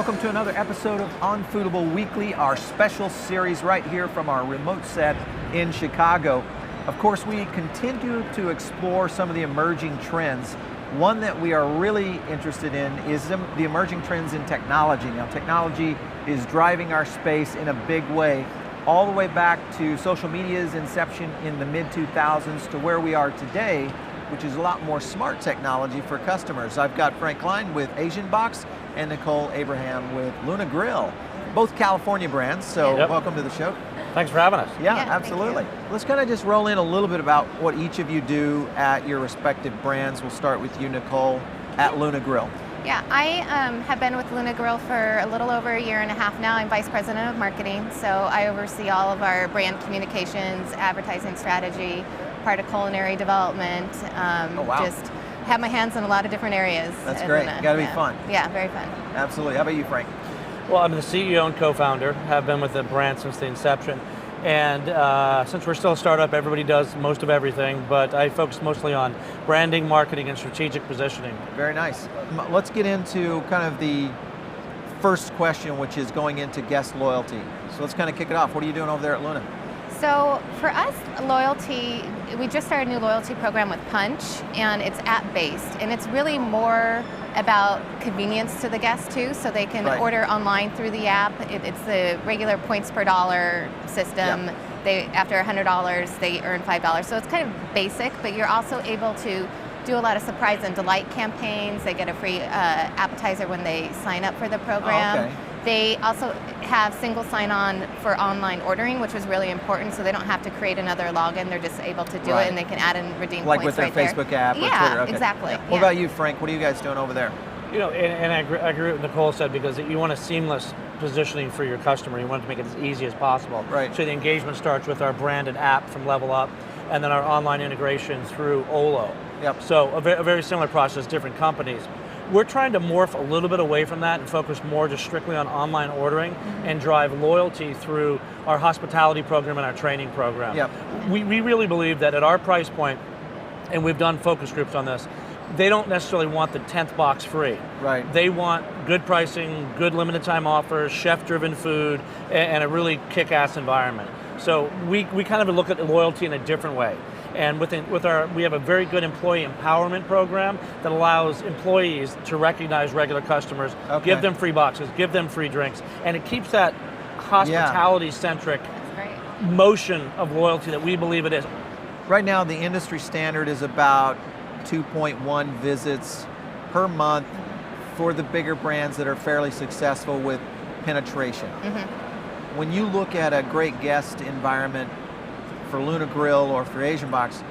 Welcome to another episode of On Foodable Weekly, our special series right here from our remote set in Chicago. Of course, we continue to explore some of the emerging trends. One that we are really interested in is the emerging trends in technology. Now, technology is driving our space in a big way, all the way back to social media's inception in the mid-2000s to where we are today, which is a lot more smart technology for customers. I've got Frank Klein with Asian Box and Nicole Abraham with Luna Grill, both California brands, so welcome to the show. Thanks for having us. Yeah, absolutely. Let's kind of just roll in a little bit about what each of you do at your respective brands. We'll start with you, Nicole, at Luna Grill. Yeah, I have been with Luna Grill for a little over a year and a half now. I'm Vice President of Marketing, so I oversee all of our brand communications, advertising strategy, part of culinary development. Just have my hands in a lot of different areas. That's great. Got to be fun. Yeah, very fun. Absolutely. How about you, Frank? Well, I'm the CEO and co-founder, have been with the brand since the inception. And since we're still a startup, everybody does most of everything, but I focus mostly on branding, marketing, and strategic positioning. Very nice. Let's get into kind of the first question, which is going into guest loyalty. So let's kind of kick it off. What are you doing over there at Luna? So for us, loyalty, we just started a new loyalty program with Punch, and it's app-based, and it's really more about convenience to the guests too, so they can order online through the app. It's the regular points per dollar system. They, after $100, they earn $5. So it's kind of basic, but you're also able to do a lot of surprise and delight campaigns. They get a free appetizer when they sign up for the program. They also have single sign-on for online ordering, which was really important, so they don't have to create another login. They're just able to do it, and they can add and redeem like points with their Facebook app or Twitter. Yeah, exactly. What about you, Frank? What are you guys doing over there? You know, and I agree with what Nicole said, because you want a seamless positioning for your customer. You want to make it as easy as possible. Right. So the engagement starts with our branded app from Level Up, and then our online integration through Olo. Yep. So a very similar process, different companies. We're trying to morph a little bit away from that and focus more just strictly on online ordering and drive loyalty through our hospitality program and our training program. Yep. We really believe that at our price point, and we've done focus groups on this, they don't necessarily want the 10th box free. Right. They want good pricing, good limited time offers, chef-driven food, and a really kick-ass environment. So we kind of look at loyalty in a different way. And we have a very good employee empowerment program that allows employees to recognize regular customers, give them free boxes, give them free drinks, and it keeps that hospitality-centric motion of loyalty that we believe it is. Right now, the industry standard is about 2.1 visits per month for the bigger brands that are fairly successful with penetration. When you look at a great guest environment for Luna Grill or for Asian Box,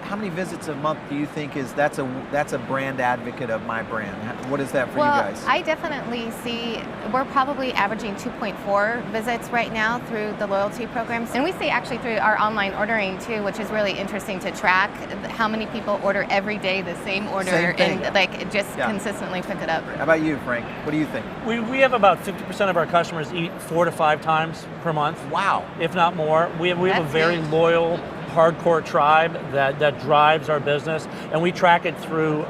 how many visits a month do you think that's a brand advocate of my brand? What is that for you guys? I definitely see we're probably averaging 2.4 visits right now through the loyalty programs. And we see actually through our online ordering too, which is really interesting to track how many people order every day the same order and like just consistently pick it up. How about you, Frank? What do you think? We have about 50% of our customers eat 4 to 5 times per month. Wow. If not more. We have a very loyal, hardcore tribe that drives our business, and we track it through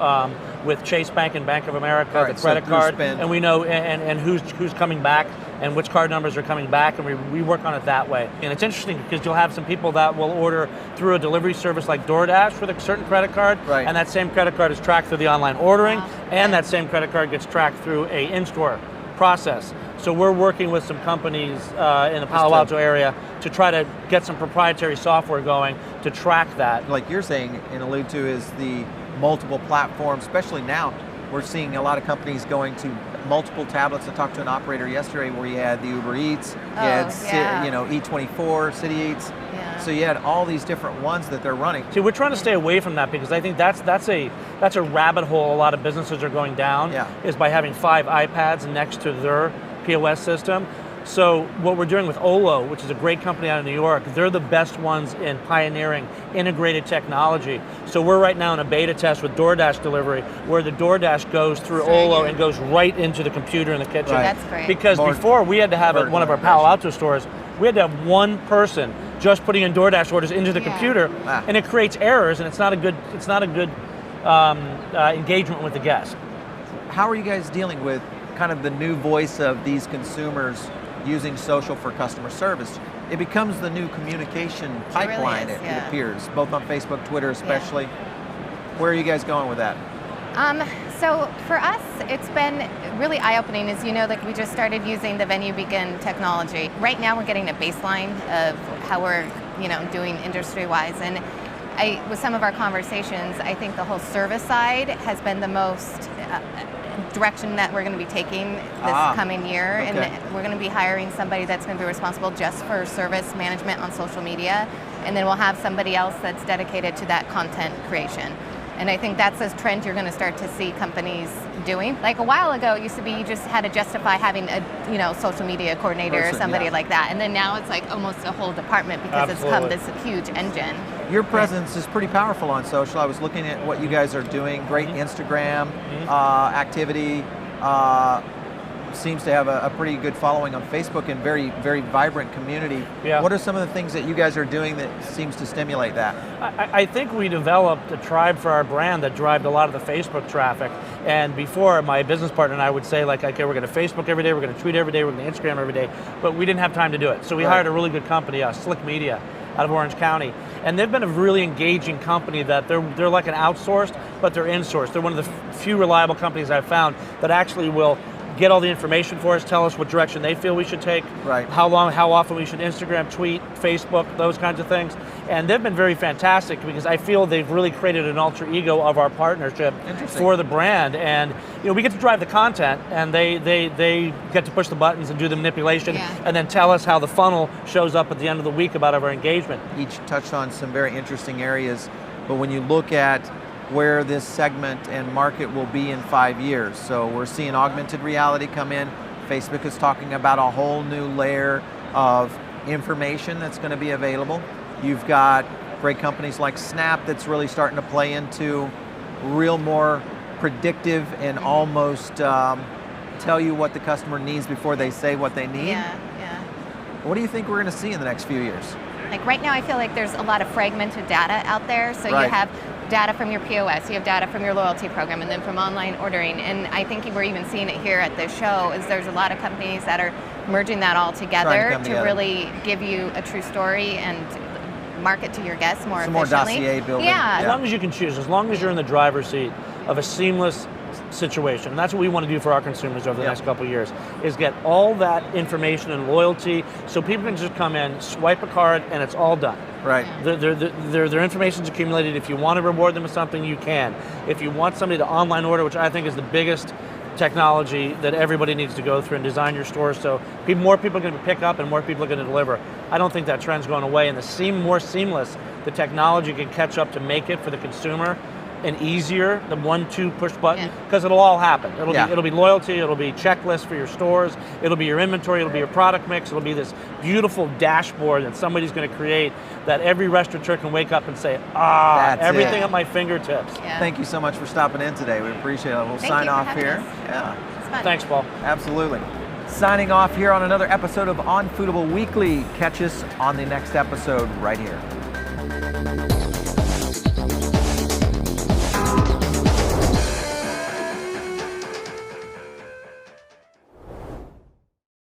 with Chase Bank and Bank of America, the credit card, and we know and who's coming back and which card numbers are coming back, and we work on it that way. And it's interesting because you'll have some people that will order through a delivery service like DoorDash with a certain credit card, and that same credit card is tracked through the online ordering, and that same credit card gets tracked through a in-store process. So we're working with some companies in the Palo Alto area to try to get some proprietary software going to track that. Like you're saying and allude to is the multiple platforms, especially now, we're seeing a lot of companies going to multiple tablets. I talked to an operator yesterday where you had the Uber Eats, you had E24, City Eats. So you had all these different ones that they're running. See, we're trying to stay away from that because I think that's a rabbit hole a lot of businesses are going down, is by having 5 iPads next to their POS system. So what we're doing with Olo, which is a great company out of New York, they're the best ones in pioneering integrated technology. So we're right now in a beta test with DoorDash delivery, where the DoorDash goes through Olo and goes right into the computer in the kitchen. That's great. Because before we had to have at one of our Palo Alto stores, we had to have one person just putting in DoorDash orders into the computer, and it creates errors, and it's not a good engagement with the guest. How are you guys dealing with kind of the new voice of these consumers using social for customer service. It becomes the new communication pipeline, it appears, both on Facebook, Twitter especially. Where are you guys going with that? So for us, it's been really eye-opening. As you know, like we just started using the Venue Beacon technology. Right now we're getting a baseline of how we're doing industry-wise. And with some of our conversations, I think the whole service side has been the most direction that we're going to be taking this coming year. Okay. And we're going to be hiring somebody that's going to be responsible just for service management on social media. And then we'll have somebody else that's dedicated to that content creation. And I think that's a trend you're going to start to see companies doing. Like a while ago, it used to be you just had to justify having a social media coordinator or somebody like that. And then now it's like almost a whole department because it's become this huge engine. Your presence is pretty powerful on social. I was looking at what you guys are doing. Great Instagram activity. Seems to have a pretty good following on Facebook and very, very vibrant community. Yeah. What are some of the things that you guys are doing that seems to stimulate that? I think we developed a tribe for our brand that drives a lot of the Facebook traffic. And before, my business partner and I would say, like, okay, we're going to Facebook every day, we're going to tweet every day, we're going to Instagram every day, but we didn't have time to do it. So we hired a really good company, Slick Media, out of Orange County. And they've been a really engaging company that they're like an outsourced, but they're insourced. They're one of the few reliable companies I've found that actually will get all the information for us, tell us what direction they feel we should take, how often we should Instagram, tweet, Facebook, those kinds of things. And they've been very fantastic because I feel they've really created an alter ego of our partnership for the brand. And we get to drive the content, and they get to push the buttons and do the manipulation, and then tell us how the funnel shows up at the end of the week about our engagement. Each touched on some very interesting areas, but when you look at where this segment and market will be in 5 years. So we're seeing augmented reality come in. Facebook is talking about a whole new layer of information that's going to be available. You've got great companies like Snap that's really starting to play into real more predictive and almost tell you what the customer needs before they say what they need. What do you think we're going to see in the next few years? Like right now, I feel like there's a lot of fragmented data out there. So you have data from your POS, you have data from your loyalty program, and then from online ordering. And I think we're even seeing it here at this show, is there's a lot of companies that are merging that all together to really give you a true story and market to your guests more efficiently. Some more dossier building. As long as you can choose, as long as you're in the driver's seat of a seamless situation. And that's what we want to do for our consumers over the next couple of years, is get all that information and loyalty so people can just come in, swipe a card, and it's all done. Right. Their information's accumulated. If you want to reward them with something, you can. If you want somebody to online order, which I think is the biggest technology that everybody needs to go through and design your stores so more people are going to pick up and more people are going to deliver. I don't think that trend's going away, and more seamless the technology can catch up to make it for the consumer and easier, the 1-2 push button, because it'll all happen. It'll be loyalty, it'll be checklists for your stores, it'll be your inventory, it'll be your product mix, it'll be this beautiful dashboard that somebody's going to create that every restaurateur can wake up and say, everything at my fingertips. Thank you so much for stopping in today. We appreciate it. We'll sign off here. It's fun. Thanks, Paul. Absolutely. Signing off here on another episode of On Foodable Weekly. Catch us on the next episode right here.